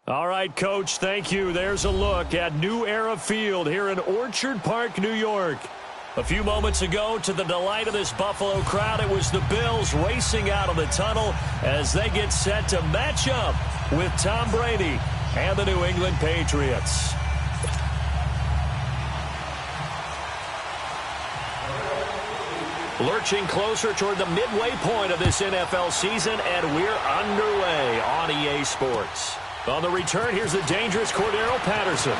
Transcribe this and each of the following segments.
All right, Coach, thank you. There's a look at New Era Field here in Orchard Park, New York. A few moments ago, to the delight of this Buffalo crowd, it was the Bills racing out of the tunnel as they get set to match up with Tom Brady and the New England Patriots. Lurching closer toward the midway point of this NFL season, and we're underway on EA Sports. On the return, here's the dangerous Cordero Patterson.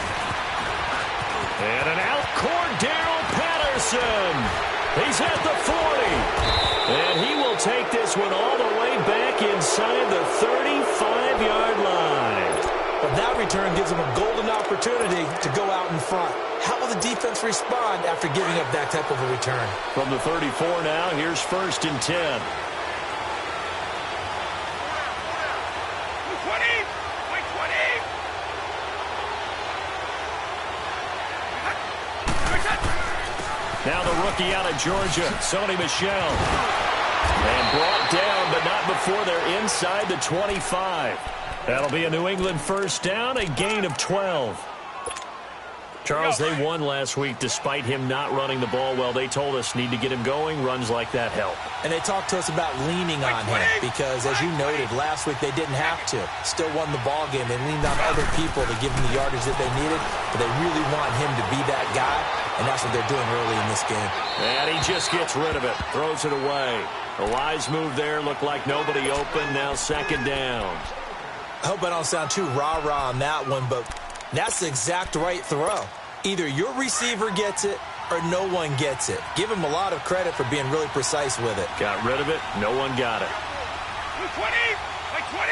And an out Cordero Patterson. He's at the 40. And he will take this one all the way back inside the 35-yard line. But that return gives him a golden opportunity to go out in front. How will the defense respond after giving up that type of a return? From the 34 now, here's 1st and 10. Now the rookie out of Georgia, Sony Michel. And brought down, but not before they're inside the 25. That'll be a New England first down, a gain of 12. Charles, they won last week despite him not running the ball well. They told us need to get him going. Runs like that help. And they talked to us about leaning on him because, as you noted, last week they didn't have to. Still won the ball game. They leaned on other people to give him the yardage that they needed, but they really want him to be that guy, and that's what they're doing early in this game. And he just gets rid of it, throws it away. A wise move there. Looked like nobody open. Now 2nd down. I hope I don't sound too rah-rah on that one, but that's the exact right throw. Either your receiver gets it or no one gets it. Give him a lot of credit for being really precise with it. Got rid of it. No one got it. 20! Like 20!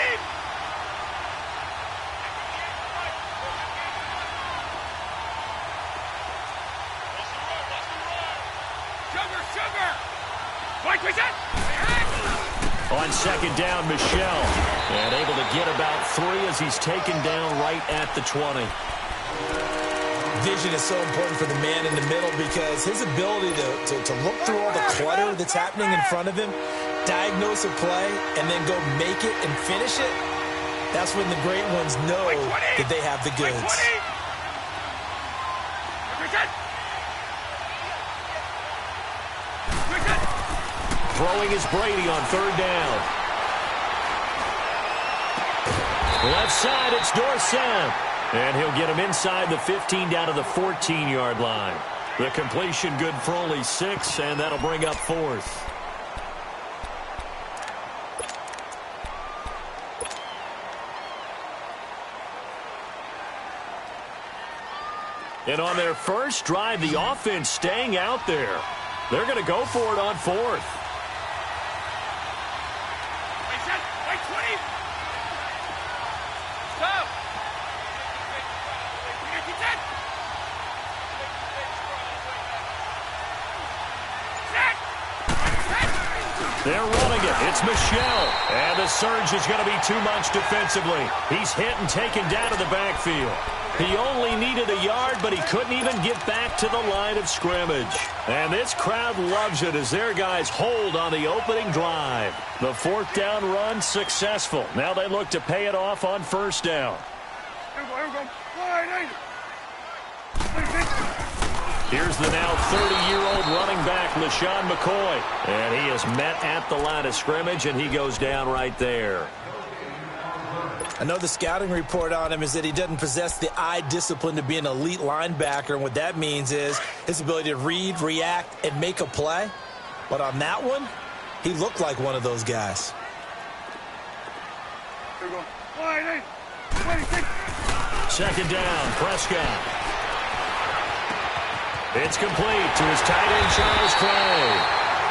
Sugar! Mike, we got On 2nd down, Michel. And able to get about 3 as he's taken down right at the 20. Vision is so important for the man in the middle because his ability to look through all the clutter that's happening in front of him, diagnose a play, and then go make it and finish it, that's when the great ones know that they have the goods. Throwing is Brady on 3rd down. Left side, it's Dorsett. And he'll get him inside the 15 down to the 14-yard line. The completion good for only 6, and that'll bring up 4th. And on their first drive, the offense staying out there. They're going to go for it on 4th. They're running it. It's Michel. And the surge is going to be too much defensively. He's hit and taken down to the backfield. He only needed a yard, but he couldn't even get back to the line of scrimmage. And this crowd loves it as their guys hold on the opening drive. The 4th down run successful. Now they look to pay it off on 1st down. Here's the now 30-year-old running back, LaShawn McCoy. And he is met at the line of scrimmage, and he goes down right there. I know the scouting report on him is that he doesn't possess the eye discipline to be an elite linebacker, and what that means is his ability to read, react, and make a play. But on that one, he looked like one of those guys. 2nd down, Prescott. It's complete to his tight end, Charles Clay.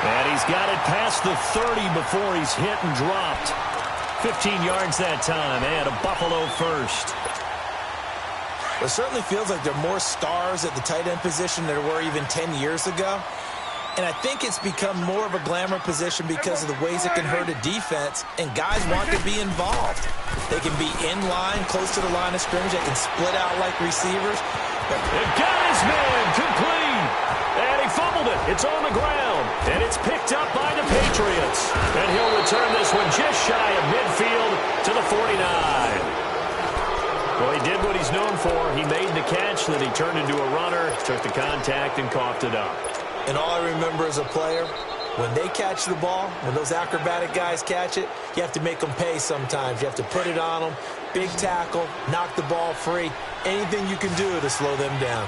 And he's got it past the 30 before he's hit and dropped. 15 yards that time, and a Buffalo first. It certainly feels like there are more stars at the tight end position than there were even 10 years ago. And I think it's become more of a glamour position because of the ways it can hurt a defense, and guys want to be involved. They can be in line, close to the line of scrimmage. They can split out like receivers. It got his man complete. And he fumbled it. It's on the ground. And it's picked up by the Patriots. And he'll return this one just shy of midfield to the 49. before he made the catch, then he turned into a runner, took the contact, and coughed it up. And all I remember as a player, when they catch the ball, when those acrobatic guys catch it, you have to make them pay sometimes. You have to put it on them, big tackle, knock the ball free, anything you can do to slow them down.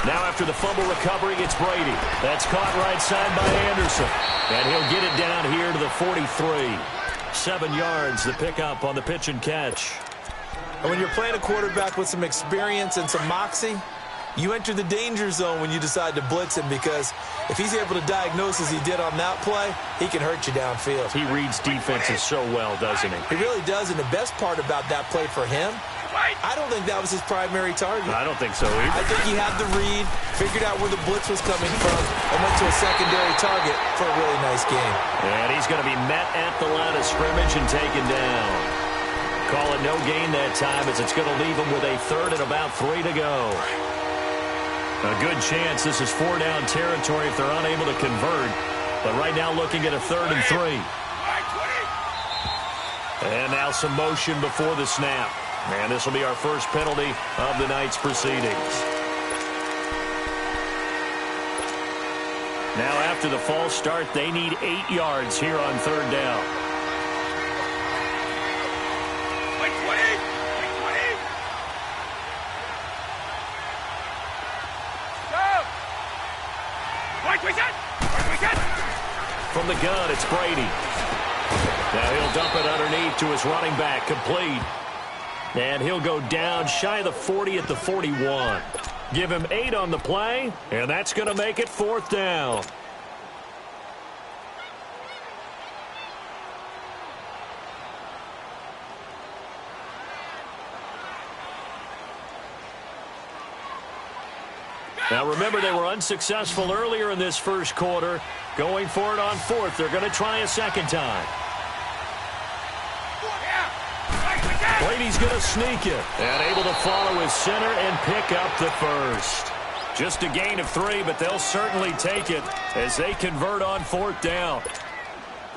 Now after the fumble recovery, it's Brady. That's caught right side by Anderson. And he'll get it down here to the 43. 7 yards, the pickup on the pitch and catch. And when you're playing a quarterback with some experience and some moxie, you enter the danger zone when you decide to blitz him, because if he's able to diagnose as he did on that play, he can hurt you downfield. He reads defenses so well, doesn't he? He really does, and the best part about that play for him, I don't think that was his primary target. I don't think so either. I think he had the read, figured out where the blitz was coming from, and went to a secondary target for a really nice game. And he's going to be met at the line of scrimmage and taken down. Call it no gain that time, as it's going to leave him with a third and about 3 to go. A good chance this is 4-down territory if they're unable to convert. But right now looking at a 3rd and 3. And now some motion before the snap. And this will be our first penalty of the night's proceedings. Now after the false start, they need 8 yards here on 3rd down. From the gun, it's Brady. Now he'll dump it underneath to his running back, complete. And he'll go down shy of the 40 at the 41. Give him 8 on the play, and that's going to make it 4th down. Now remember, they were unsuccessful earlier in this first quarter. Going for it on 4th. They're going to try a second time. Brady's going to sneak it. And able to follow his center and pick up the first. Just a gain of 3, but they'll certainly take it as they convert on 4th down.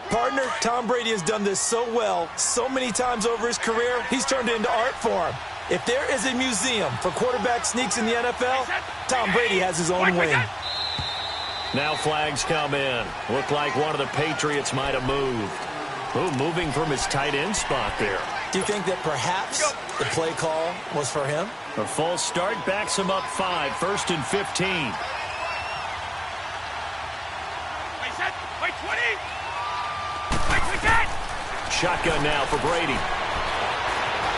Partner, Tom Brady has done this so well, so many times over his career, he's turned it into art form. If there is a museum for quarterback sneaks in the NFL, Tom Brady has his own wing. Now flags come in. Looked like one of the Patriots might have moved. Ooh, moving from his tight end spot there. Do you think that perhaps the play call was for him? A false start backs him up 5, 1st and 15. Shotgun now for Brady.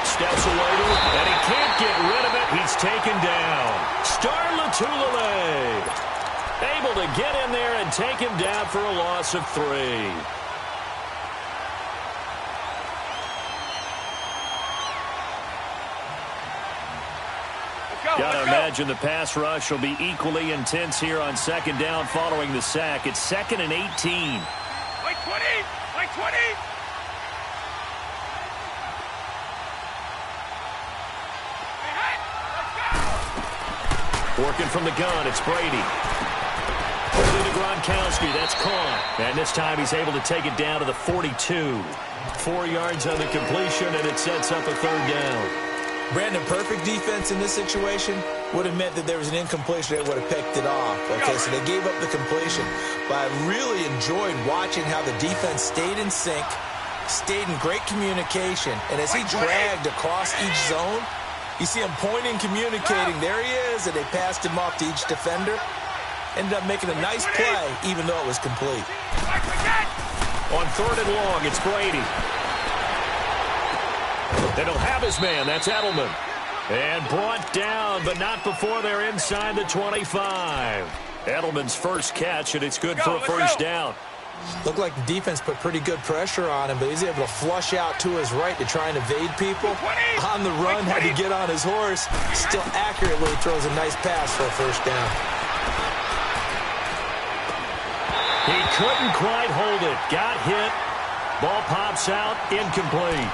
Steps away to it, and he can't get rid of it. He's taken down. Star Latulippe able to get in there and take him down for a loss of 3. Got to imagine the pass rush will be equally intense here on 2nd down following the sack. It's 2nd and 18. Like 20! Like 20! Working from the gun, it's Brady. Holding to Gronkowski, that's caught. And this time he's able to take it down to the 42. 4 yards on the completion, and it sets up a 3rd down. Brandon, perfect defense in this situation would have meant that there was an incompletion that would have picked it off. Okay, so they gave up the completion. But I really enjoyed watching how the defense stayed in sync, stayed in great communication. And as he dragged across each zone, you see him pointing, communicating. There he is, and they passed him off to each defender. Ended up making a nice play, even though it was complete. On 3rd and long, it's Brady. They don't have his man. That's Edelman. And brought down, but not before they're inside the 25. Edelman's first catch, and it's good for a 1st down. Looked like the defense put pretty good pressure on him, but he's able to flush out to his right to try and evade people. On the run, had to get on his horse. Still accurately throws a nice pass for a 1st down. He couldn't quite hold it. Got hit. Ball pops out. Incomplete.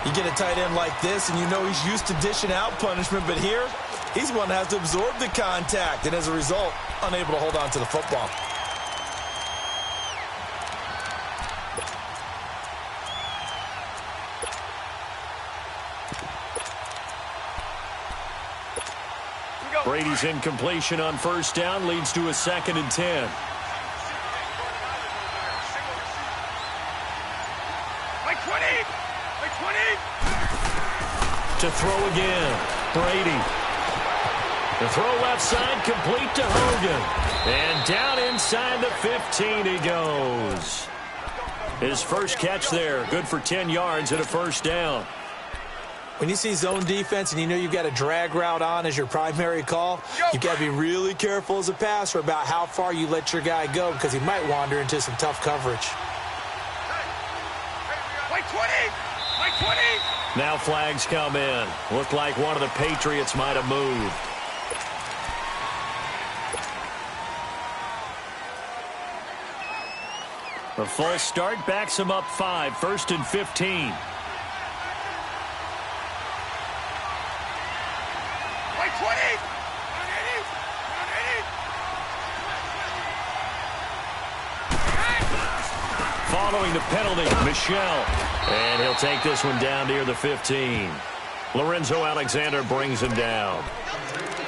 You get a tight end like this, and you know he's used to dishing out punishment, but here, he's one that has to absorb the contact, and as a result, unable to hold on to the football. Brady's incompletion on first down leads to a 2nd and 10. To throw again. Brady. The throw left side, complete to Hogan. And down inside the 15 he goes. His first catch there, good for 10 yards and a first down. When you see zone defense and you know you've got a drag route on as your primary call, you've got to be really careful as a passer about how far you let your guy go because he might wander into some tough coverage. Like 20! Like 20! Now flags come in. Looked like one of the Patriots might have moved. The false start backs him up 5, 1st and 15. Like 20! 180! 180! Following the penalty, Michel. And he'll take this one down near the 15. Lorenzo Alexander brings him down.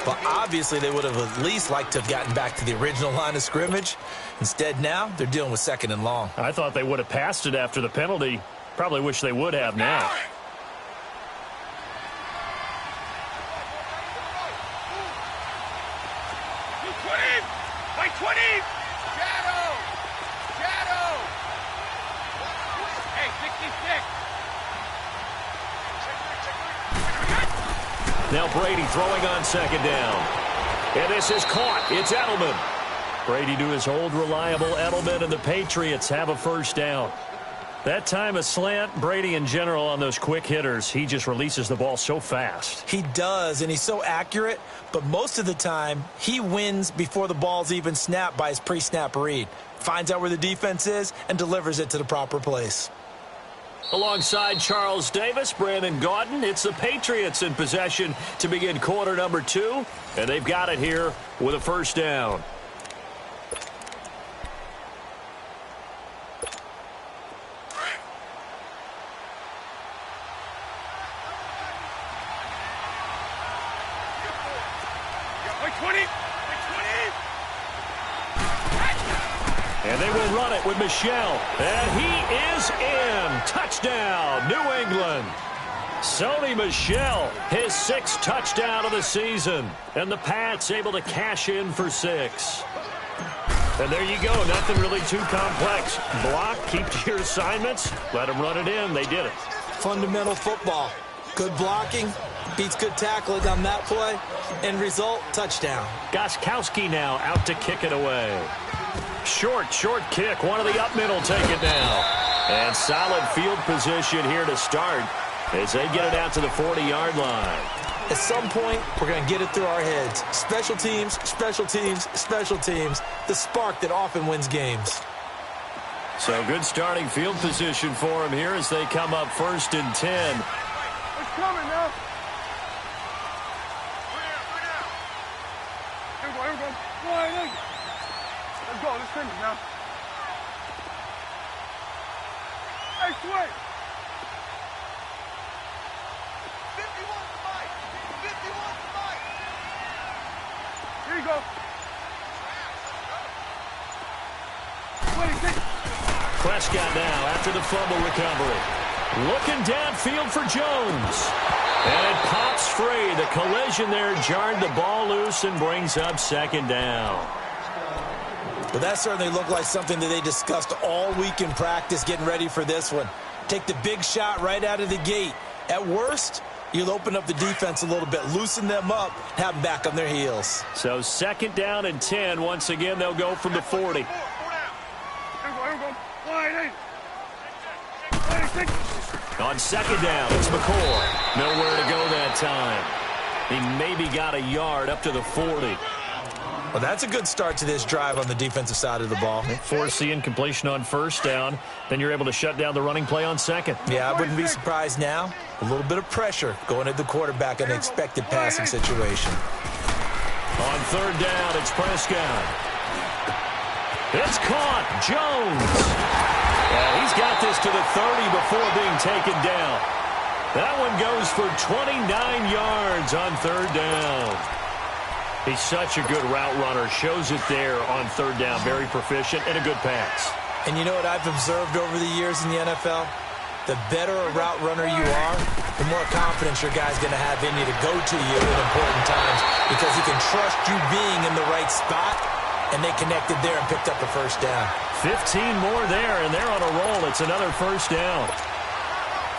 Well, obviously they would have at least liked to have gotten back to the original line of scrimmage. Instead now, they're dealing with 2nd and long. I thought they would have passed it after the penalty. Probably wish they would have now. Like 20! Shadow! Shadow! Hey, 66! Now Brady throwing on 2nd down. And this is caught. It's Edelman. Brady to his old reliable Edelman, and the Patriots have a first down. That time a slant. Brady in general on those quick hitters, he just releases the ball so fast. He does, and he's so accurate, but most of the time he wins before the ball's even snapped by his pre-snap read. Finds out where the defense is and delivers it to the proper place. Alongside Charles Davis, Brandon Gaudin, it's the Patriots in possession to begin quarter number 2, and they've got it here with a first down. And they will run it with Michel. And he is in. Touchdown, New England. Sony Michel, his 6th touchdown of the season. And the Pats able to cash in for 6. And there you go. Nothing really too complex. Block, keep to your assignments. Let them run it in. They did it. Fundamental football. Good blocking. Beats good tackling on that play. End result, touchdown. Gostkowski now out to kick it away. Short kick. One of the up middle take it now. And solid field position here to start as they get it out to the 40-yard line. At some point, we're going to get it through our heads. Special teams, special teams, special teams. The spark that often wins games. So good starting field position for them here as they come up 1st and 10. It's coming now. Here we go. Let's go. Let's finish now. Hey, swing. 51's the mic. 51's the mic. Here you go. 26. Prescott now after the fumble recovery. Looking downfield for Jones. And it pops free. The collision there jarred the ball loose and brings up 2nd down. Well, that certainly looked like something that they discussed all week in practice getting ready for this one. Take the big shot right out of the gate. At worst, you'll open up the defense a little bit, loosen them up, have them back on their heels. So 2nd down and 10. Once again, they'll go from the 40. Here we go. 26. On 2nd down, it's McCoy. Nowhere to go that time. He maybe got a yard up to the 40. Well, that's a good start to this drive on the defensive side of the ball. Force the incompletion on 1st down. Then you're able to shut down the running play on 2nd. Yeah, I wouldn't be surprised now. A little bit of pressure going at the quarterback in an expected passing situation. On 3rd down, it's Prescott. It's caught. Jones. Yeah, he's got this to the 30 before being taken down. That one goes for 29 yards on 3rd down. He's such a good route runner. Shows it there on third down. Very proficient and a good pass. And you know what I've observed over the years in the NFL? The better a route runner you are, the more confidence your guy's going to have in you to go to you at important times because he can trust you being in the right spot, and they connected there and picked up the first down. 15 more there, and they're on a roll. It's another first down.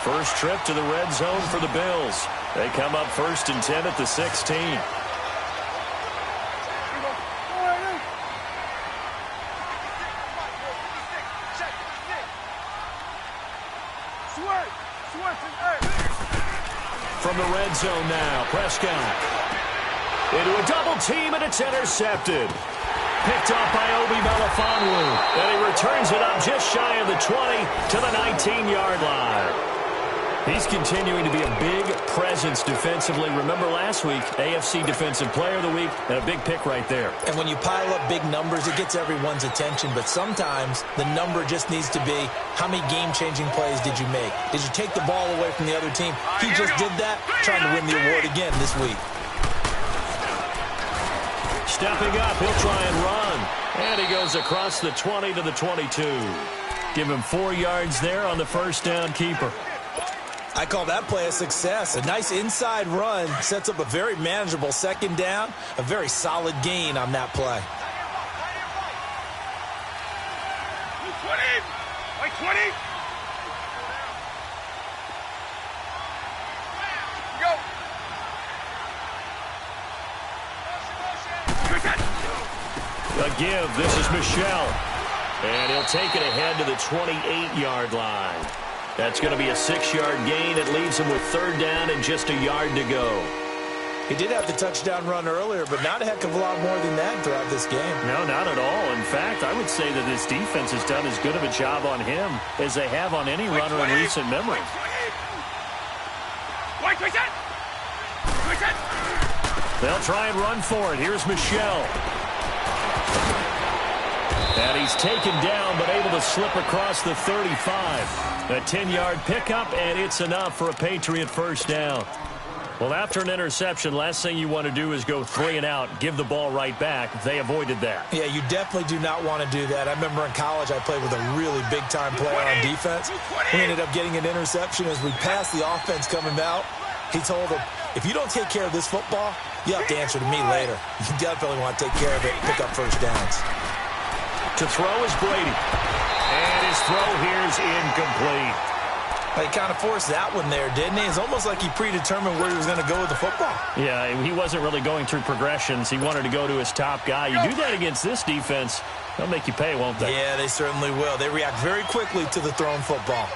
First trip to the red zone for the Bills. They come up 1st and 10 at the 16. From the red zone now, Prescott. Into a double team, and it's intercepted. Picked off by Obi Melifonwu. And he returns it up just shy of the 20 to the 19-yard line. He's continuing to be a big presence defensively. Remember last week, AFC Defensive Player of the Week, and a big pick right there. And when you pile up big numbers, it gets everyone's attention. But sometimes the number just needs to be, how many game-changing plays did you make? Did you take the ball away from the other team? He just did that, trying to win the award again this week. Stepping up, he'll try and run. And he goes across the 20 to the 22. Give him 4 yards there on the first down keeper. I call that play a success. A nice inside run sets up a very manageable second down. A very solid gain on that play. 20. Go. A give. This is Michelle. And he'll take it ahead to the 28-yard line. That's going to be a 6-yard gain. It leaves him with third down and just a yard to go. He did have the touchdown run earlier, but not a heck of a lot more than that throughout this game. No, not at all. In fact, I would say that this defense has done as good of a job on him as they have on any runner in recent memory. They'll try and run for it. Here's Michelle. And he's taken down, but able to slip across the 35. A 10-yard pickup, and it's enough for a Patriot first down. Well, after an interception, last thing you want to do is go 3 and out, give the ball right back. They avoided that. Yeah, you definitely do not want to do that. I remember in college I played with a really big-time player on defense. We ended up getting an interception as we passed the offense coming out. He told him, if you don't take care of this football, you have to answer to me later. You definitely want to take care of it and pick up first downs. To throw is Brady. And his throw here is incomplete. He kind of forced that one there, didn't he? It's almost like he predetermined where he was going to go with the football. Yeah, he wasn't really going through progressions. He wanted to go to his top guy. You do that against this defense, they'll make you pay, won't they? Yeah, they certainly will. They react very quickly to the thrown football.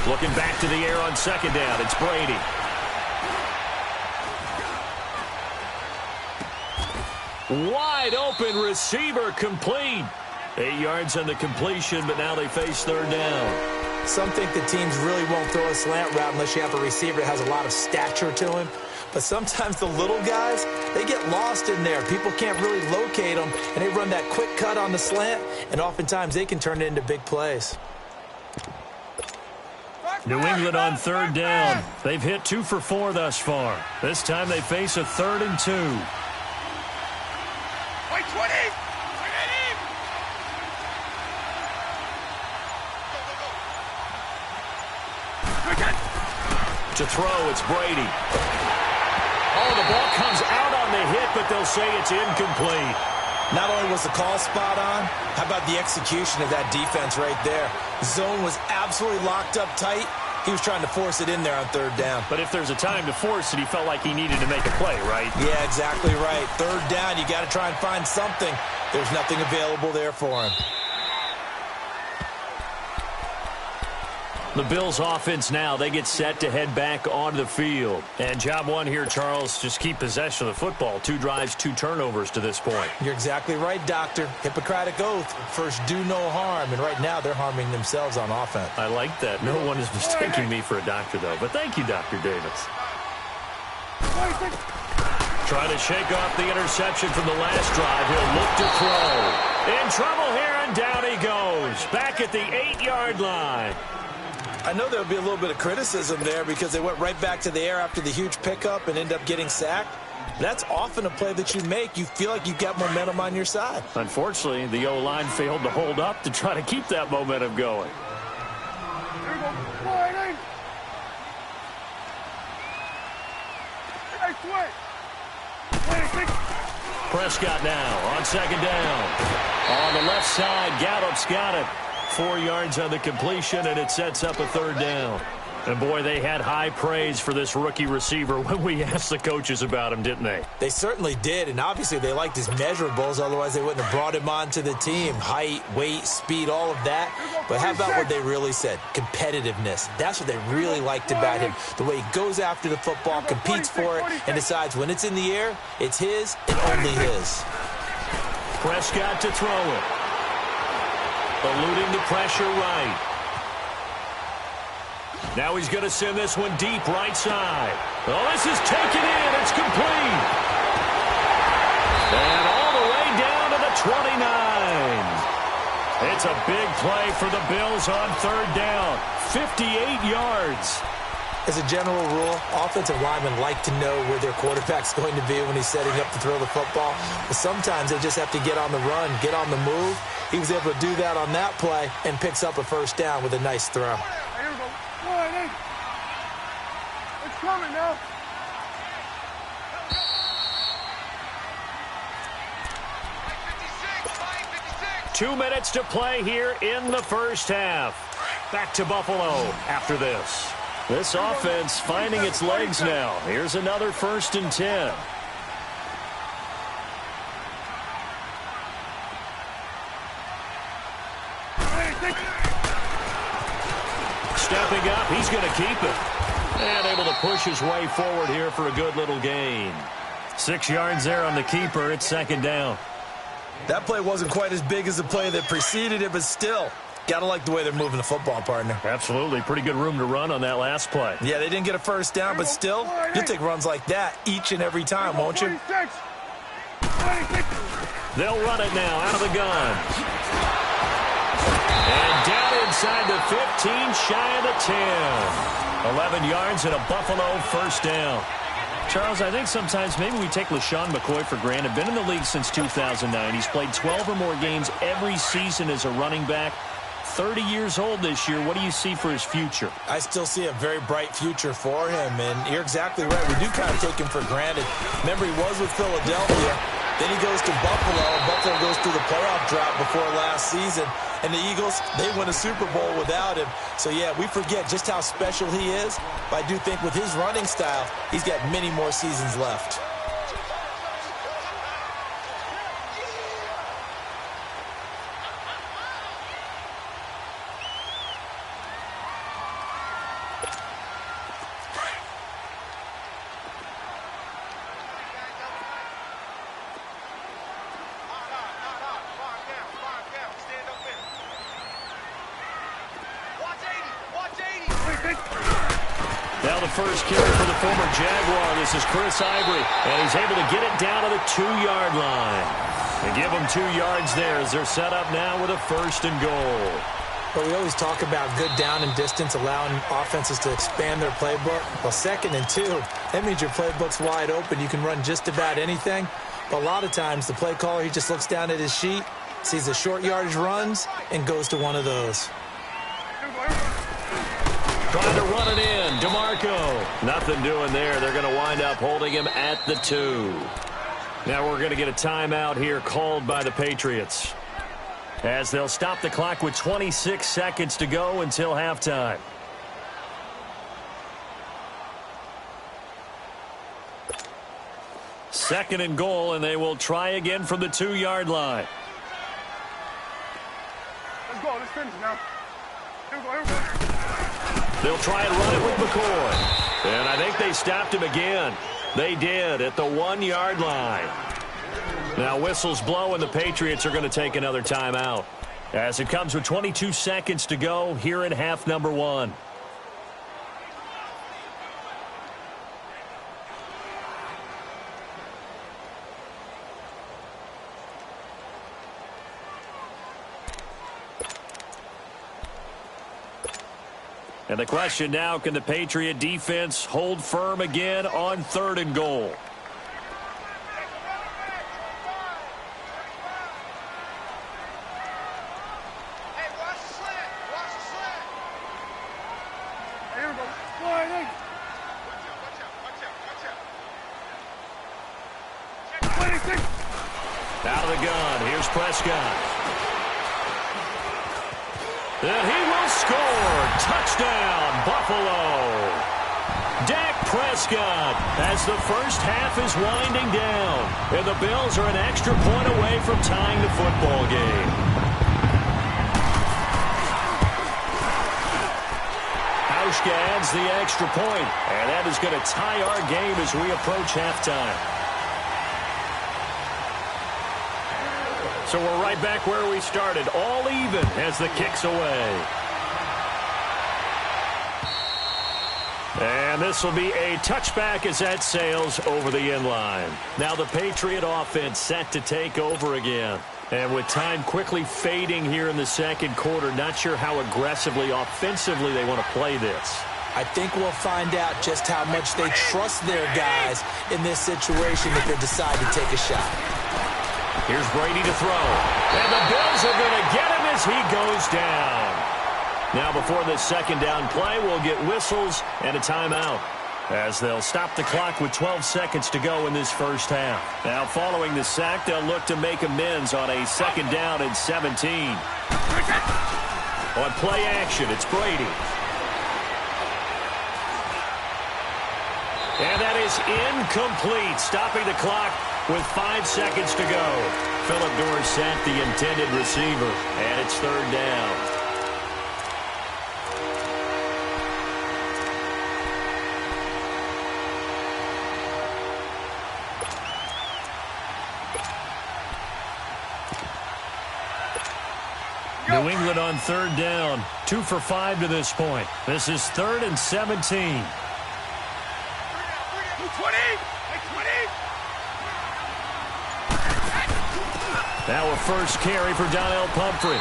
Looking back to the air on second down, it's Brady. Wide open receiver complete. 8 yards on the completion, but now they face third down. Some think the teams really won't throw a slant route unless you have a receiver that has a lot of stature to him. But sometimes the little guys, they get lost in there. People can't really locate them, and they run that quick cut on the slant, and oftentimes they can turn it into big plays. New England on third down. They've hit 2 for 4 thus far. This time they face a 3rd and 2. To throw, it's Brady. Oh, the ball comes out on the hit, but they'll say it's incomplete. Not only was the call spot on, how about the execution of that defense right there? Zone was absolutely locked up tight. He was trying to force it in there on third down. But if there's a time to force it, he felt like he needed to make a play, right? Yeah, exactly right. Third down, you got to try and find something. There's nothing available there for him. The Bills offense now, they get set to head back onto the field. And job one here, Charles, just keep possession of the football. 2 drives, 2 turnovers to this point. You're exactly right, Doctor. Hippocratic oath. First, do no harm. And right now, they're harming themselves on offense. I like that. No one is mistaking me for a doctor, though. But thank you, Dr. Davis. Trying to shake off the interception from the last drive. He'll look to throw. In trouble here, and down he goes. Back at the 8-yard line. I know there'll be a little bit of criticism there because they went right back to the air after the huge pickup and end up getting sacked. That's often a play that you make. You feel like you've got momentum on your side. Unfortunately, the O-line failed to hold up to try to keep that momentum going. Prescott now on second down. On the left side, Gallup's got it. 4 yards on the completion, and it sets up a third down. And, boy, they had high praise for this rookie receiver when we asked the coaches about him, didn't they? They certainly did, and obviously they liked his measurables. Otherwise, they wouldn't have brought him onto the team. Height, weight, speed, all of that. But how about what they really said? Competitiveness. That's what they really liked about him. The way he goes after the football, competes for it, and decides when it's in the air, it's his and only his. Prescott to throw it. Eluding the pressure right. Now he's going to send this one deep right side. Oh, this is taken in. It's complete. And all the way down to the 29. It's a big play for the Bills on third down. 58 yards. As a general rule, offensive linemen like to know where their quarterback's going to be when he's setting up to throw the football. But sometimes they just have to get on the run, get on the move. He was able to do that on that play and picks up a first down with a nice throw. It's coming now. Two minutes to play here in the first half. Back to Buffalo after this. This offense finding its legs now. Here's another 1st and 10. Stepping up, he's going to keep it. And able to push his way forward here for a good little gain. 6 yards there on the keeper. It's second down. That play wasn't quite as big as the play that preceded it, but still, got to like the way they're moving the football, partner. Absolutely. Pretty good room to run on that last play. Yeah, they didn't get a first down, but still, you'll take runs like that each and every time, won't you? They'll run it now out of the gun. And down inside the 15, shy of the 10. 11 yards and a Buffalo first down. Charles, I think sometimes maybe we take LaShawn McCoy for granted. Been in the league since 2009. He's played 12 or more games every season as a running back. 30 years old this year. What do you see for his future? I still see a very bright future for him, and you're exactly right. We do kind of take him for granted. Remember, he was with Philadelphia. Then he goes to Buffalo, and Buffalo goes through the playoff drought before last season. And the Eagles, they win a Super Bowl without him. So, yeah, we forget just how special he is. But I do think with his running style, he's got many more seasons left. Now the first carry for the former Jaguar. This is Chris Ivory, and he's able to get it down to the 2-yard line. They give him 2 yards there as they're set up now with a 1st and goal. But we always talk about good down and distance, allowing offenses to expand their playbook. Well, 2nd and 2, that means your playbook's wide open. You can run just about anything. But a lot of times, the play caller, he just looks down at his sheet, sees the short yardage runs, and goes to one of those. Trying to run it in. DeMarco. Nothing doing there. They're going to wind up holding him at the 2. Now we're going to get a timeout here called by the Patriots, as they'll stop the clock with 26 seconds to go until halftime. Second and goal, and they will try again from the 2-yard line. Let's go. Let's finish now. Here we go. Here we go. They'll try and run it with McCoy. And I think they stopped him again. They did at the 1-yard line. Now whistles blow, and the Patriots are going to take another timeout, as it comes with 22 seconds to go here in half number 1. And the question now, can the Patriot defense hold firm again on 3rd and goal? Hey, watch the slant. Watch the slant. Here we go. Sliding. Watch out. Watch out. Watch out. Watch out. 26. Out of the gun. Here's Prescott. And he will score. Touchdown, Buffalo. Dak Prescott as the first half is winding down. And the Bills are an extra point away from tying the football game. Hauschka adds the extra point. And that is going to tie our game as we approach halftime. So we're right back where we started, all even as the kick's away. And this will be a touchback as that sails over the end line. Now the Patriot offense set to take over again. And with time quickly fading here in the second quarter, not sure how aggressively, offensively they want to play this. I think we'll find out just how much they trust their guys in this situation if they decide to take a shot. Here's Brady to throw. And the Bills are going to get him as he goes down. Now before this second down play, we'll get whistles and a timeout, as they'll stop the clock with 12 seconds to go in this first half. Now following the sack, they'll look to make amends on a second down and 17. On play action, it's Brady. And that is incomplete, stopping the clock with 5 seconds to go. Philip Dorsett, the intended receiver, and it's third down. New England on third down, 2 for 5 to this point. This is 3rd and 17. 20. Now a first carry for Donnell Pumphrey.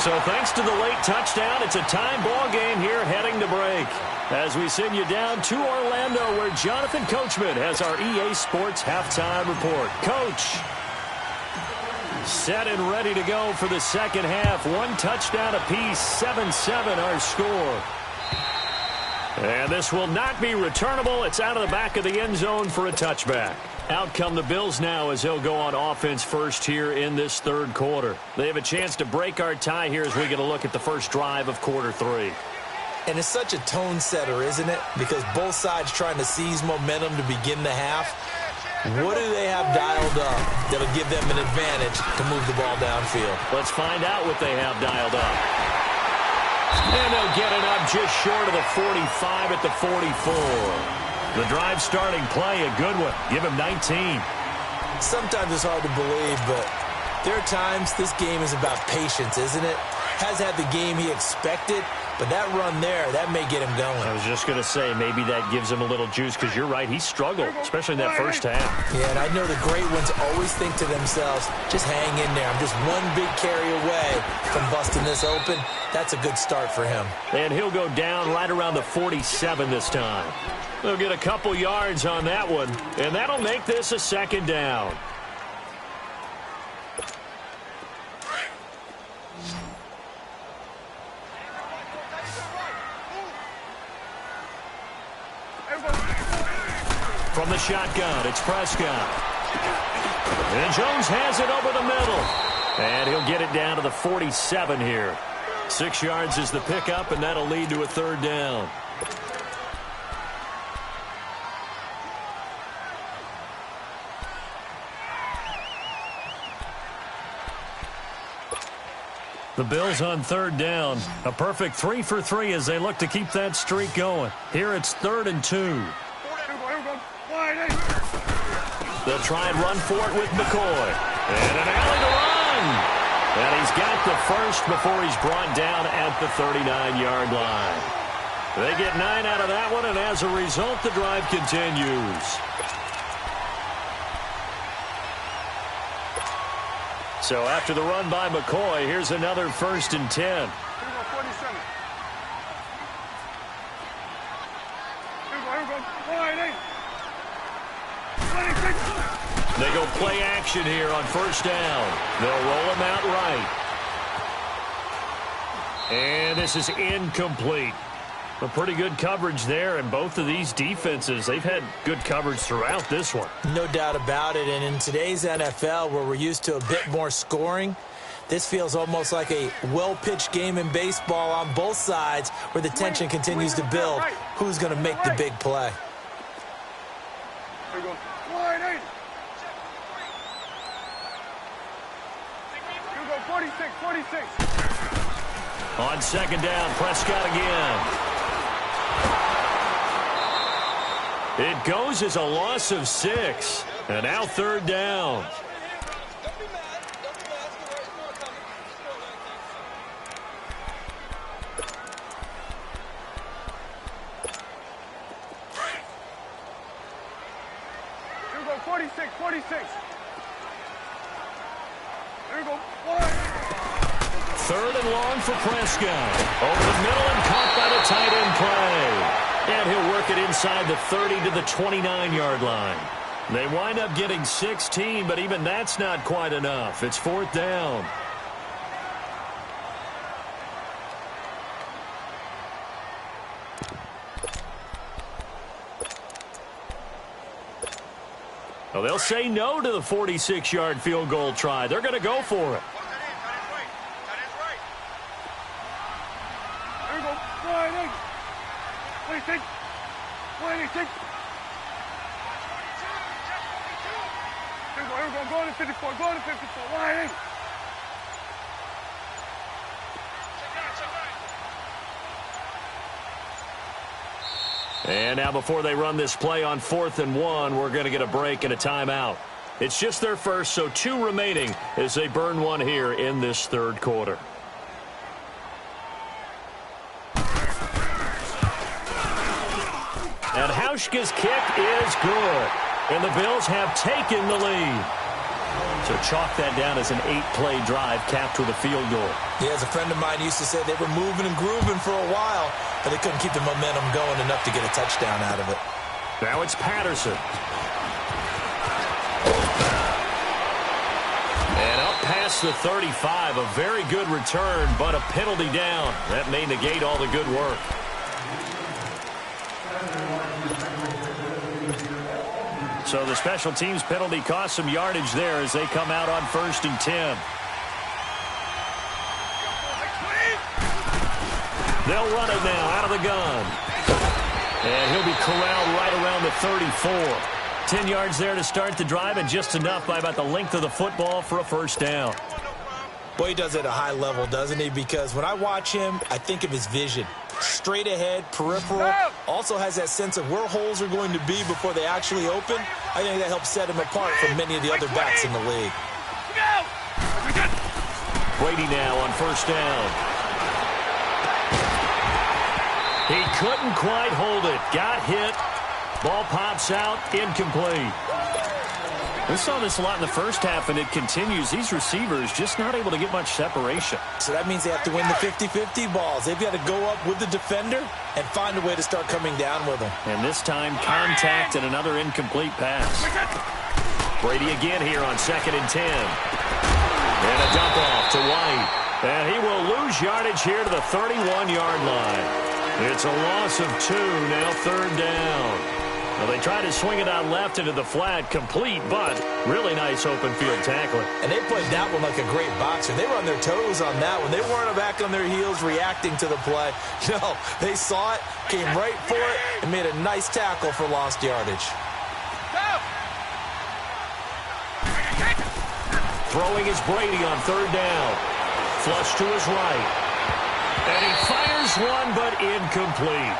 So thanks to the late touchdown, it's a time ball game here heading to break. As we send you down to Orlando, where Jonathan Coachman has our EA Sports halftime report. Coach, set and ready to go for the second half. 1 touchdown apiece, 7-7 our score. And this will not be returnable. It's out of the back of the end zone for a touchback. Out come the Bills now as they'll go on offense first here in this third quarter. They have a chance to break our tie here as we get a look at the first drive of quarter 3. And it's such a tone setter, isn't it? Because both sides trying to seize momentum to begin the half. What do they have dialed up that'll give them an advantage to move the ball downfield? Let's find out what they have dialed up. And they'll get it up just short of the 45 at the 44. The drive starting play, a good one. Give him 19. Sometimes it's hard to believe, but there are times this game is about patience, isn't it? Has had the game he expected, but that run there, that may get him going. I was just going to say, maybe that gives him a little juice, because you're right, he struggled, especially in that first half. Yeah, and I know the great ones always think to themselves, just hang in there. I'm just one big carry away from busting this open. That's a good start for him. And he'll go down right around the 47 this time. They'll get a couple yards on that one, and that'll make this a second down. From the shotgun, it's Prescott. And Jones has it over the middle. And he'll get it down to the 47 here. 6 yards is the pickup, and that'll lead to a third down. The Bills on third down. A perfect 3 for 3 as they look to keep that streak going. Here it's 3rd and 2. They'll try and run for it with McCoy. And an alley to run. And he's got the first before he's brought down at the 39-yard line. They get 9 out of that one, and as a result, the drive continues. So after the run by McCoy, here's another 1st and 10. They go play action here on first down. They'll roll him out right. And this is incomplete. A pretty good coverage there, and both of these defenses, they've had good coverage throughout this one. No doubt about it, and in today's NFL, where we're used to a bit more scoring, this feels almost like a well-pitched game in baseball on both sides where the tension continues to build. Who's going to make the big play? There you go. Wide eight. Here we go, 46, 46. On second down, Prescott again. It goes as a loss of 6. And now third down. Here we go, 46, 46. Here we go, wide. Third and long for Prescott. Over the middle and caught by the tight end play. And he'll work it inside the 30 to the 29-yard line. They wind up getting 16, but even that's not quite enough. It's fourth down. Well, they'll say no to the 46-yard field goal try. They're going to go for it. Here we go, wide eight. 26, 26. Here we go, go to 54, go to 54, wide eight. And now before they run this play on 4th and 1, we're going to get a break and a timeout. It's just their first, so 2 remaining as they burn one here in this third quarter. And Hauschka's kick is good. And the Bills have taken the lead. So chalk that down as an 8-play drive capped with a field goal. Yeah, as a friend of mine used to say, they were moving and grooving for a while, but they couldn't keep the momentum going enough to get a touchdown out of it. Now it's Patterson. And up past the 35, a very good return, but a penalty down. That may negate all the good work. So the special teams penalty cost some yardage there as they come out on 1st and 10. They'll run it now out of the gun. And he'll be corralled right around the 34. 10 yards there to start the drive, and just enough by about the length of the football for a first down. Boy, he does it at a high level, doesn't he? Because when I watch him, I think of his vision. Straight ahead, peripheral, also has that sense of where holes are going to be before they actually open. I think that helps set him apart from many of the other backs in the league. Brady now on first down. He couldn't quite hold it. Got hit. Ball pops out. Incomplete. We saw this a lot in the first half, and it continues. These receivers just not able to get much separation. So that means they have to win the 50-50 balls. They've got to go up with the defender and find a way to start coming down with them. And this time, contact and another incomplete pass. Brady again here on 2nd and 10. And a dump off to White. And he will lose yardage here to the 31-yard line. It's a loss of 2, now third down. Well, they try to swing it out left into the flat, complete, but really nice open field tackling. And they played that one like a great boxer. They were on their toes on that one. They weren't back on their heels reacting to the play. No, they saw it, came right for it, and made a nice tackle for lost yardage. Throwing is Brady on third down. Flush to his right. And he fires one, but incomplete.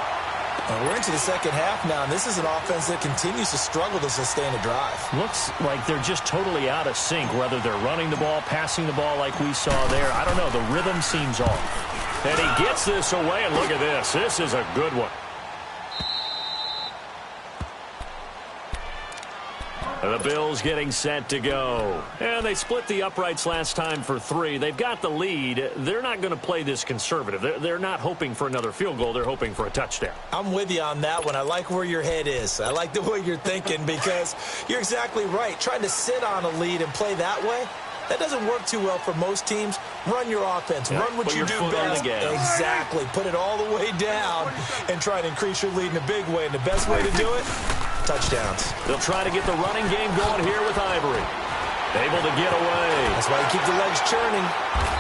We're into the second half now, and this is an offense that continues to struggle to sustain a drive. Looks like they're just totally out of sync, whether they're running the ball, passing the ball like we saw there. I don't know. The rhythm seems off. And he gets this away, and look at this. This is a good one. The Bills getting set to go. And they split the uprights last time for 3. They've got the lead. They're not going to play this conservative. They're not hoping for another field goal. They're hoping for a touchdown. I'm with you on that one. I like where your head is. I like the way you're thinking because you're exactly right. Trying to sit on a lead and play that way, that doesn't work too well for most teams. Run your offense. Run what you do best. Exactly. Put it all the way down and try to increase your lead in a big way. And the best way to do it, touchdowns. They'll try to get the running game going here with Ivory. Able to get away. That's why you keep the legs churning.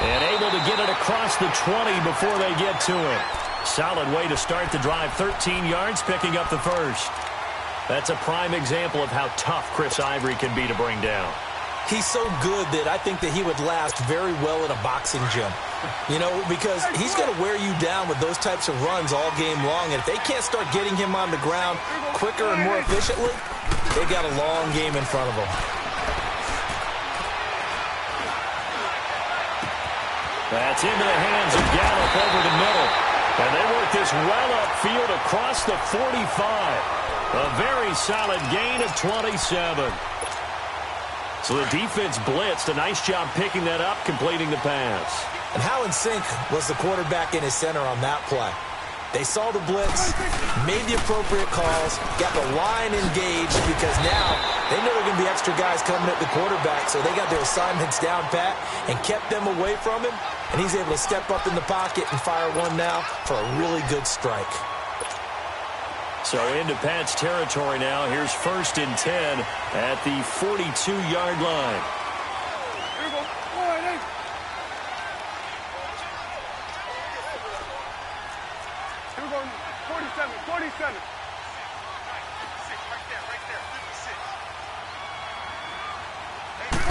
And able to get it across the 20 before they get to it. Solid way to start the drive. 13 yards, picking up the first. That's a prime example of how tough Chris Ivory can be to bring down. He's so good that I think that he would last very well in a boxing gym. You know, because he's going to wear you down with those types of runs all game long. And if they can't start getting him on the ground quicker and more efficiently, they got a long game in front of them. That's into the hands of Gallup over the middle. And they work this well upfield across the 45. A very solid gain of 27. So the defense blitzed. A nice job picking that up, completing the pass. And how in sync was the quarterback and his center on that play? They saw the blitz, made the appropriate calls, got the line engaged because now they know there are going to be extra guys coming at the quarterback, so they got their assignments down pat and kept them away from him, and he's able to step up in the pocket and fire one now for a really good strike. So into Pat's territory now. Here's 1st and 10 at the 42-yard line. Here we go. All right, hey. Here we go. 47, 47. Right there.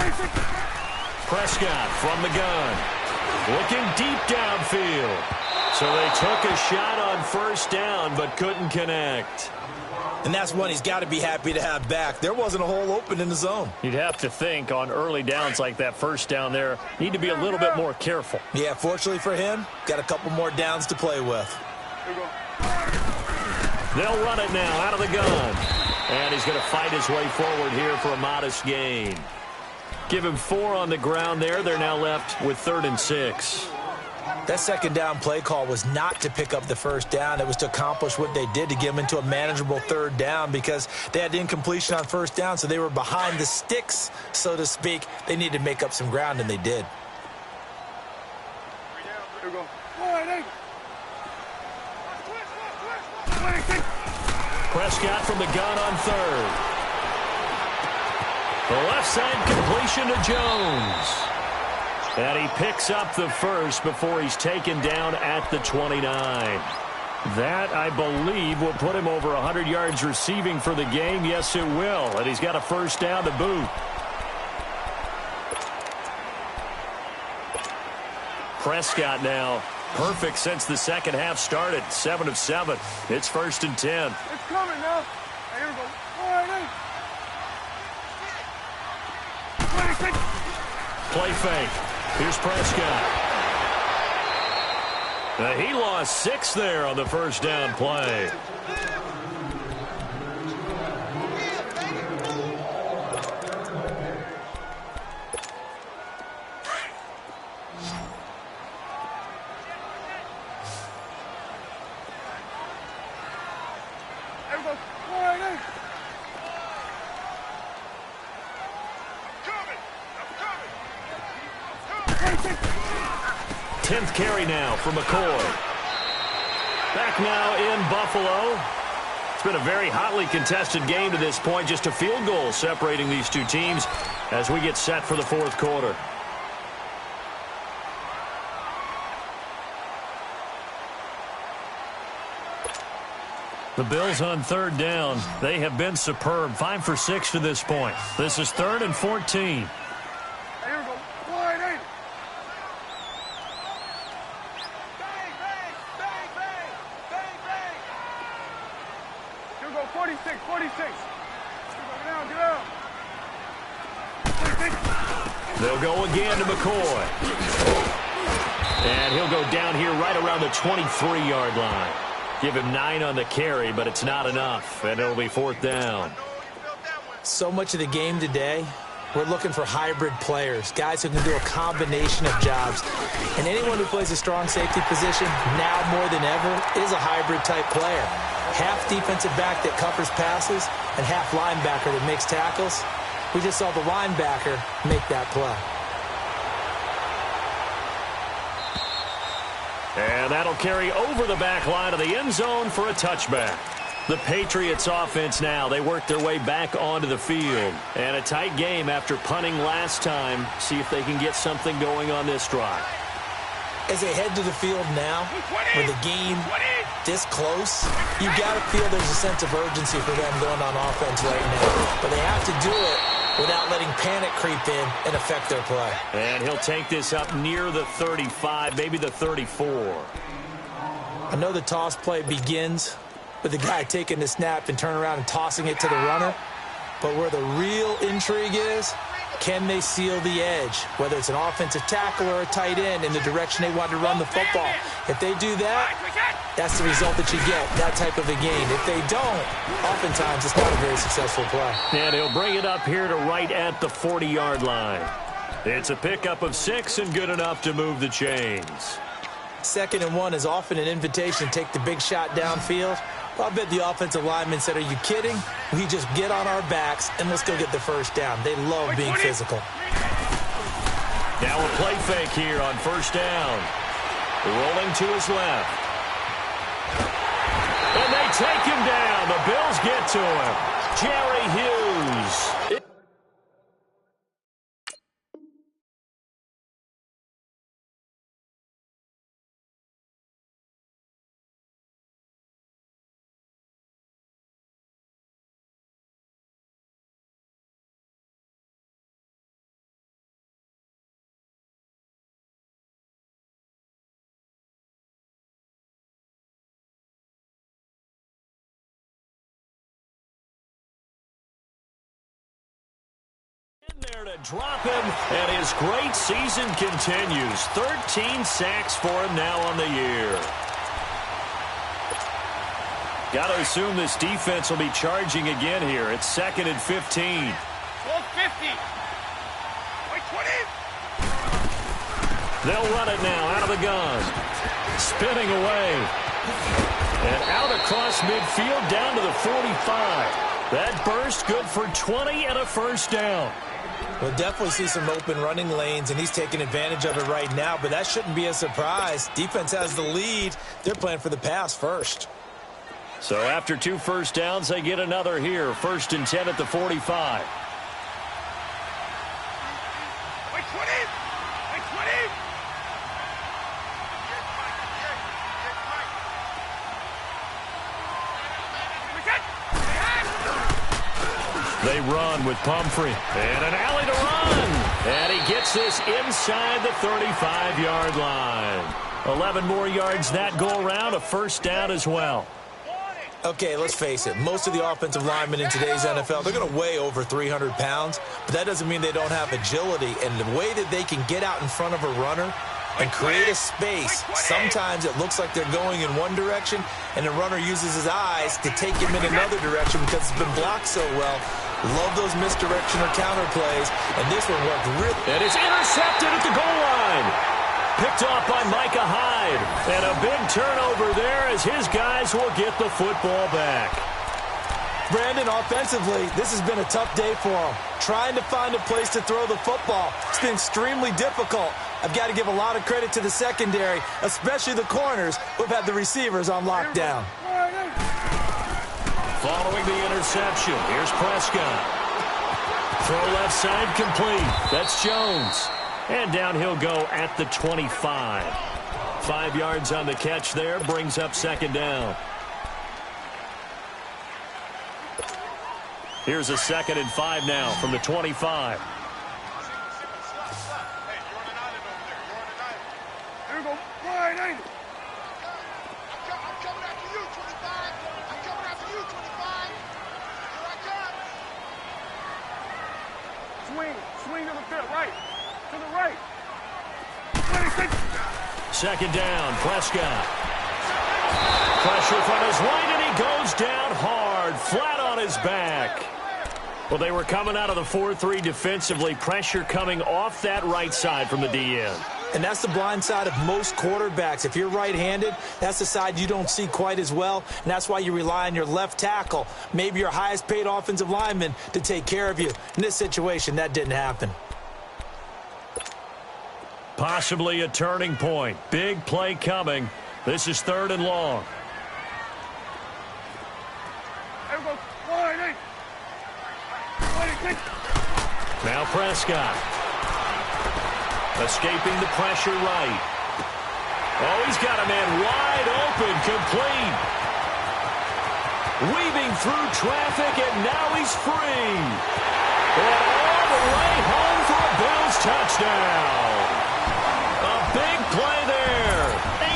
56. Prescott from the gun. Looking deep downfield. So they took a shot on 1st down, but couldn't connect. And that's one he's got to be happy to have back. There wasn't a hole open in the zone. You'd have to think on early downs like that 1st down there, need to be a little bit more careful. Yeah, fortunately for him, got a couple more downs to play with. Here we go. They'll run it now out of the gun. And he's going to fight his way forward here for a modest gain. Give him 4 on the ground there. They're now left with 3rd and 6. That 2nd down play call was not to pick up the 1st down. It was to accomplish what they did to get them into a manageable 3rd down because they had incompletion on 1st down, so they were behind the sticks, so to speak. They needed to make up some ground, and they did. Here we go. All right, hey. Prescott from the gun on 3rd. The left side completion to Jones. And he picks up the first before he's taken down at the 29. That, I believe, will put him over 100 yards receiving for the game. Yes, it will. And he's got a 1st down to boot. Prescott now perfect since the 2nd half started. 7 of 7. It's 1st and 10. It's coming now. Here we go. All right, hey. Play fake. Here's Prescott. He lost 6 there on the 1st down play. Here we go. All right, hey. 10th carry now for McCoy. Back now in Buffalo. It's been a very hotly contested game to this point. Just a field goal separating these two teams as we get set for the 4th quarter. The Bills on 3rd down. They have been superb. 5 for 6 to this point. This is 3rd and 14. Here we go. All right, hey. Bang, bang, bang, bang, bang, bang. Here we go. 46, 46. Here we go. Get out, get out. 46. They'll go again to McCoy. And he'll go down here right around the 23-yard line. Give him 9 on the carry, but it's not enough, and it'll be 4th down. So much of the game today, we're looking for hybrid players, guys who can do a combination of jobs. And anyone who plays a strong safety position, now more than ever, is a hybrid-type player. Half defensive back that covers passes and half linebacker that makes tackles. We just saw the linebacker make that play. And that'll carry over the back line of the end zone for a touchback. The Patriots offense now, they work their way back onto the field. And a tight game after punting last time. See if they can get something going on this drive. As they head to the field now, with the game this close, you've got to feel there's a sense of urgency for them going on offense right now. But they have to do it without letting panic creep in and affect their play. And he'll take this up near the 35, maybe the 34. I know the toss play begins with the guy taking the snap and turn around and tossing it to the runner. But where the real intrigue is, can they seal the edge? Whether it's an offensive tackle or a tight end in the direction they want to run the football. If they do that, that's the result that you get, that type of a game. If they don't, oftentimes it's not a very successful play. And he'll bring it up here to right at the 40-yard line. It's a pickup of 6 and good enough to move the chains. 2nd and 1 is often an invitation to take the big shot downfield. Well, I bet the offensive lineman said, are you kidding? We just get on our backs and let's go get the first down. They love being physical. Now a play fake here on first down. Rolling to his left. And they take him down. The Bills get to him. Jerry Hughes. There to drop him, and his great season continues. 13 sacks for him now on the year. Got to assume this defense will be charging again here. It's 2nd and 15. 12-50. Wait, 20. They'll run it now out of the gun. Spinning away. And out across midfield down to the 45. That burst good for 20 and a first down. We'll definitely see some open running lanes, and he's taking advantage of it right now, but that shouldn't be a surprise. Defense has the lead. They're playing for the pass first. So after 2 first downs, they get another here. 1st and 10 at the 45. Wait, 20. Wait, 20. They run with Pumphrey. And an alley to run. And he gets this inside the 35-yard line. 11 more yards that go around. A first down as well. Okay, let's face it. Most of the offensive linemen in today's NFL, they're going to weigh over 300 pounds, but that doesn't mean they don't have agility. And the way that they can get out in front of a runner and create a space, sometimes it looks like they're going in one direction, and the runner uses his eyes to take him in another direction because it's been blocked so well. Love those misdirection or counter plays, and this one worked really. And it's intercepted at the goal line. Picked off by Micah Hyde. And a big turnover there as his guys will get the football back. Brandon, offensively, this has been a tough day for him. Trying to find a place to throw the football. It's been extremely difficult. I've got to give a lot of credit to the secondary, especially the corners who've had the receivers on lockdown. Following the interception, here's Prescott. Throw left side complete. That's Jones. And down he'll go at the 25. 5 yards on the catch there, brings up 2nd down. Here's a 2nd and 5 now from the 25. Here we go. Wide, ain't it? Swing to the field, right. To the right. 26. 2nd down, Prescott. Pressure from his right, and he goes down hard, flat on his back. Well, they were coming out of the 4-3 defensively. Pressure coming off that right side from the DN. And that's the blind side of most quarterbacks. If you're right-handed, that's the side you don't see quite as well, and that's why you rely on your left tackle, maybe your highest-paid offensive lineman, to take care of you. In this situation, that didn't happen. Possibly a turning point. Big play coming. This is 3rd and long. Now Prescott. Escaping the pressure right. Oh, he's got a man wide open, complete. Weaving through traffic, and now he's free. And all the way home for a Bills touchdown. A big play there.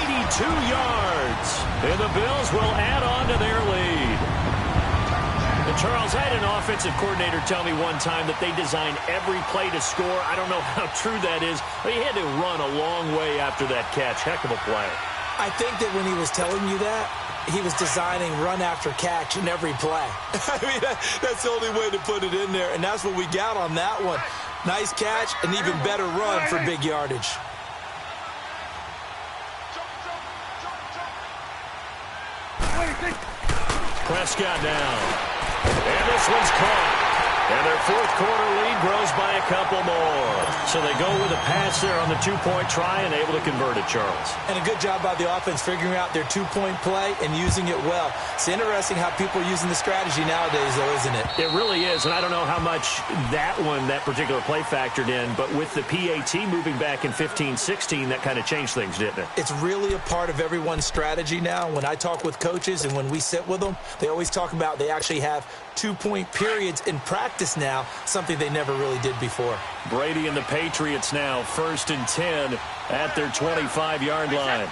82 yards. And the Bills will add on to their lead. And Charles, I had an offensive coordinator tell me one time that they design every play to score. I don't know how true that is, but he had to run a long way after that catch. Heck of a play. I think that when he was telling you that, he was designing run after catch in every play. I mean, that's the only way to put it in there, and that's what we got on that one. Nice catch, an even better run for big yardage. Prescott down. And this one's caught. And their 4th quarter lead grows by a couple more. So they go with a pass there on the 2-point try and able to convert it, Charles. And a good job by the offense figuring out their 2-point play and using it well. It's interesting how people are using the strategy nowadays, though, isn't it? It really is, and I don't know how much that particular play factored in, but with the PAT moving back in 15-16, that kind of changed things, didn't it? It's really a part of everyone's strategy now. When I talk with coaches and when we sit with them, they always talk about they actually have 2-point periods in practice now, something they never really did before. Brady and the Patriots now 1st and 10 at their 25-yard line.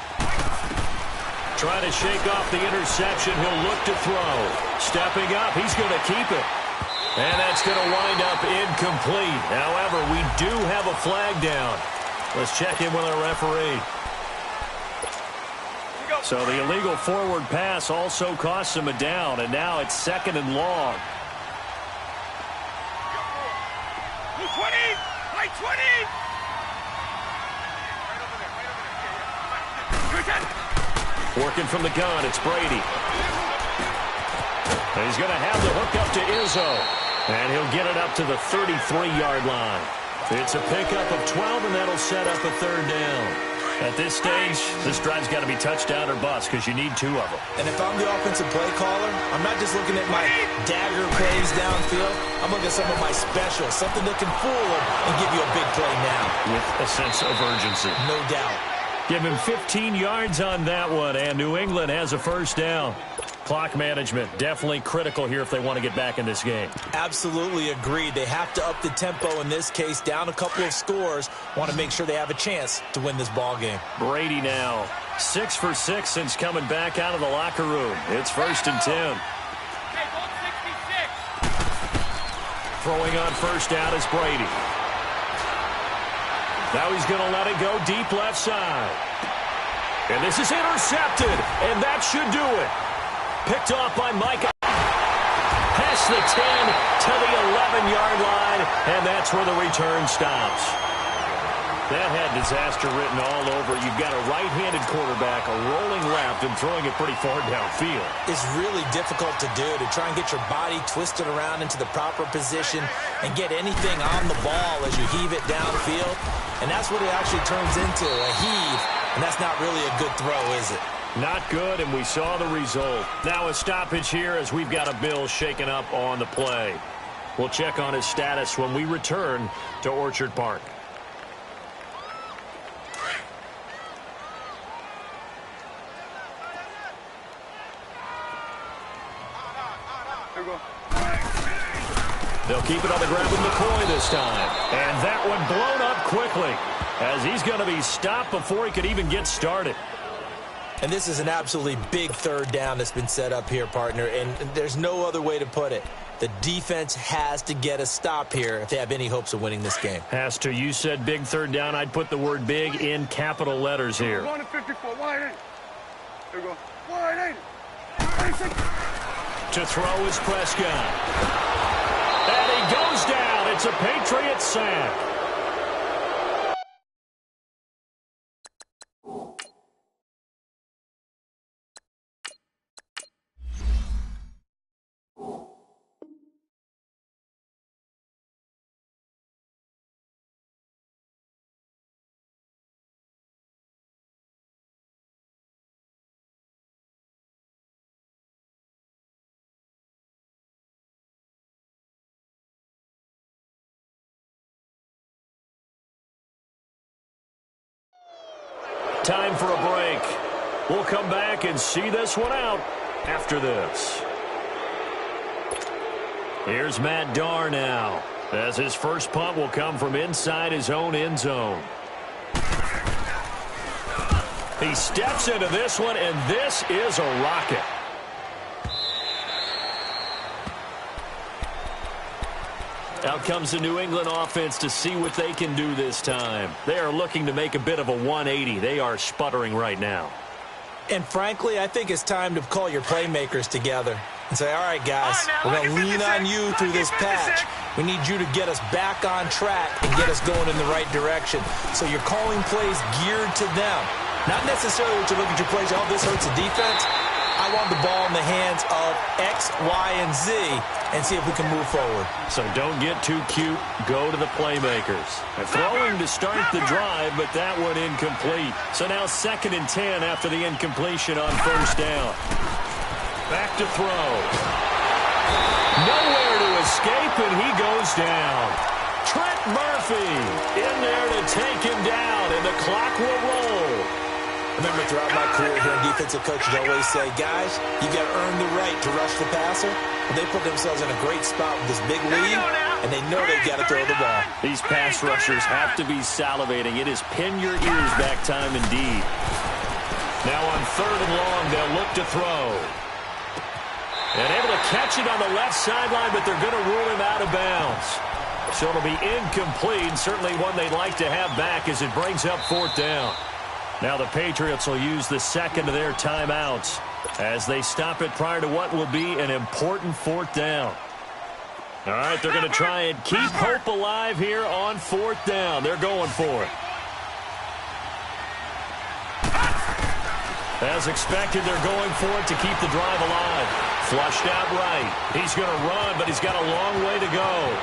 Trying to shake off the interception. He'll look to throw. Stepping up, he's going to keep it. And that's going to wind up incomplete. However, we do have a flag down. Let's check in with our referee. So the illegal forward pass also costs him a down, and now it's 2nd and long. 20! Play 20! Working from the gun, it's Brady. And he's going to have the hook up to Izzo. And he'll get it up to the 33-yard line. It's a pickup of 12, and that'll set up a 3rd down. At this stage, this drive's got to be touchdown or bust because you need 2 of them. And if I'm the offensive play caller, I'm not just looking at my dagger plays downfield. I'm looking at some of my specials, something that can fool them and give you a big play now. With a sense of urgency. No doubt. Give him 15 yards on that one, and New England has a 1st down. Clock management definitely critical here if they want to get back in this game. Absolutely agreed. They have to up the tempo in this case, down a couple of scores. Want to make sure they have a chance to win this ball game. Brady now 6 for 6 since coming back out of the locker room. It's 1st and 10. Throwing on 1st down is Brady. Now he's going to let it go deep left side. And this is intercepted, and that should do it. Picked off by Micah. Past the 10 to the 11-yard line, and that's where the return stops. That had disaster written all over. You've got a right-handed quarterback, a rolling left, and throwing it pretty far downfield. It's really difficult to do, to try and get your body twisted around into the proper position and get anything on the ball as you heave it downfield. And that's what it actually turns into, a heave. And that's not really a good throw, is it? Not good, and we saw the result. Now a stoppage here as we've got a Bill shaken up on the play. We'll check on his status when we return to Orchard Park. They'll keep it on the ground with McCoy this time. And that one blown up quickly as he's going to be stopped before he could even get started. And this is an absolutely big 3rd down that's been set up here, partner, and there's no other way to put it. The defense has to get a stop here if they have any hopes of winning this game. Has to. You said big 3rd down. I'd put the word big in capital letters here. 154, wide eight. There we go. Wide eight. To throw is Prescott. And he it's a Patriots sack. Time for a break. We'll come back and see this one out after this. Here's Matt Darr now, as his first punt will come from inside his own end zone. He steps into this one, and this is a rocket. Out comes the New England offense to see what they can do this time. They are looking to make a bit of a 180. They are sputtering right now. And frankly, I think it's time to call your playmakers together and say, all right, guys, we're going to lean on you through this patch. We need you to get us back on track and get us going in the right direction. So you're calling plays geared to them. Not necessarily what you look at your plays, oh, this hurts the defense. I want the ball in the hands of X, Y, and Z and see if we can move forward. So don't get too cute. Go to the playmakers. And throwing to start the drive, but that one incomplete. So now 2nd and 10 after the incompletion on first down. Back to throw. Nowhere to escape, and he goes down. Trent Murphy in there to take him down, and the clock will roll. Remember, throughout my career here in defensive coaches always say, guys, you got to earn the right to rush the passer. But they put themselves in a great spot with this big lead, and they know they've got to throw the ball. These pass rushers have to be salivating. It is pin your ears back time indeed. Now on 3rd and long, they'll look to throw. And able to catch it on the left sideline, but they're going to rule him out of bounds. So it'll be incomplete, certainly one they'd like to have back as it brings up 4th down. Now the Patriots will use the second of their timeouts as they stop it prior to what will be an important 4th down. All right, they're going to try and keep hope alive here on 4th down. They're going for it. As expected, they're going for it to keep the drive alive. Flushed out right. He's going to run, but he's got a long way to go.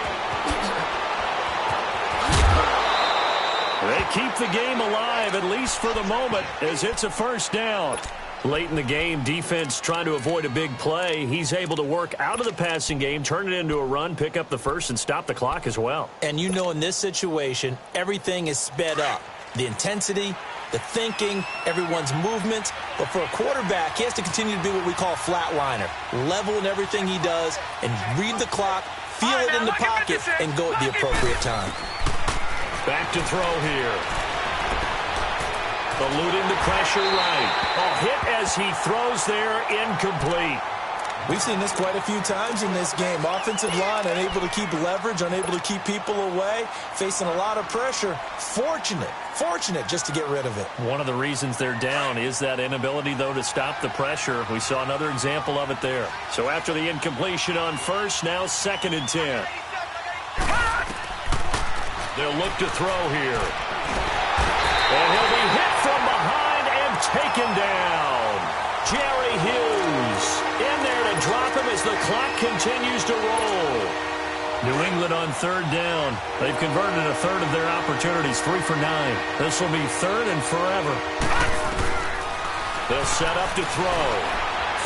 They keep the game alive, at least for the moment, as it's a first down. Late in the game, defense trying to avoid a big play. He's able to work out of the passing game, turn it into a run, pick up the first, and stop the clock as well. And you know in this situation, everything is sped up. The intensity, the thinking, everyone's movements. But for a quarterback, he has to continue to be what we call a flatliner. Level in everything he does and read the clock, feel it in the pocket, and go at the appropriate time. Back to throw here. Eluding the pressure right. A hit as he throws there, incomplete. We've seen this quite a few times in this game. Offensive line unable to keep leverage, unable to keep people away, facing a lot of pressure. Fortunate just to get rid of it. One of the reasons they're down is that inability, though, to stop the pressure. We saw another example of it there. So after the incompletion on first, now 2nd and 10. They'll look to throw here. And he'll be hit from behind and taken down. Jerry Hughes in there to drop him as the clock continues to roll. New England on 3rd down. They've converted a third of their opportunities, 3 for 9. This will be 3rd and forever. They'll set up to throw.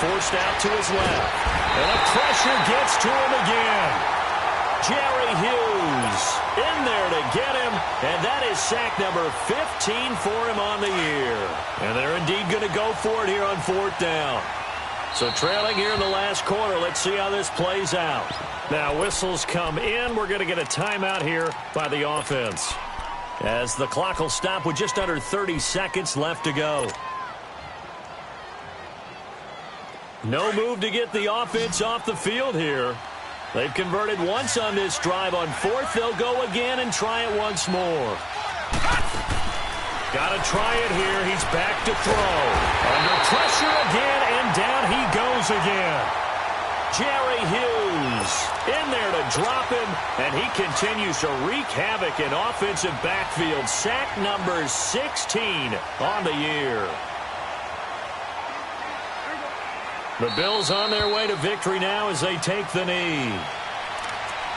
Forced out to his left. And the pressure gets to him again. Jerry Hughes in there to get him, and that is sack number 15 for him on the year. And they're indeed going to go for it here on 4th down. So trailing here in the last quarter, let's see how this plays out. Now whistles come in. We're going to get a timeout here by the offense, as the clock will stop with just under 30 seconds left to go. No move to get the offense off the field here. They've converted once on this drive. On 4th, they'll go again and try it once more. Got to try it here. He's back to throw. Under pressure again, and down he goes again. Jerry Hughes in there to drop him, and he continues to wreak havoc in offensive backfield. Sack number 16 on the year. The Bills on their way to victory now as they take the knee.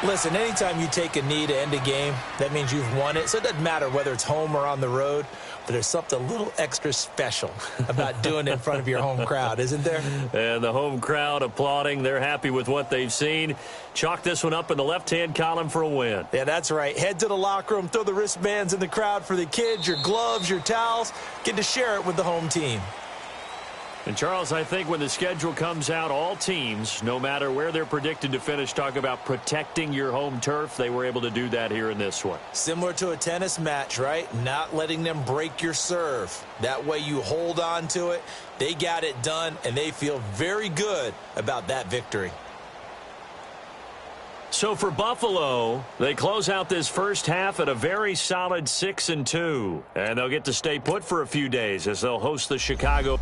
Listen, anytime you take a knee to end a game, that means you've won it. So it doesn't matter whether it's home or on the road, but there's something a little extra special about doing it in front of your home crowd, isn't there? And the home crowd applauding. They're happy with what they've seen. Chalk this one up in the left-hand column for a win. Yeah, that's right. Head to the locker room, throw the wristbands in the crowd for the kids, your gloves, your towels. Get to share it with the home team. And, Charles, I think when the schedule comes out, all teams, no matter where they're predicted to finish, talk about protecting your home turf. They were able to do that here in this one. Similar to a tennis match, right? Not letting them break your serve. That way you hold on to it. They got it done, and they feel very good about that victory. So for Buffalo, they close out this first half at a very solid 6-2. And they'll get to stay put for a few days as they'll host the Chicago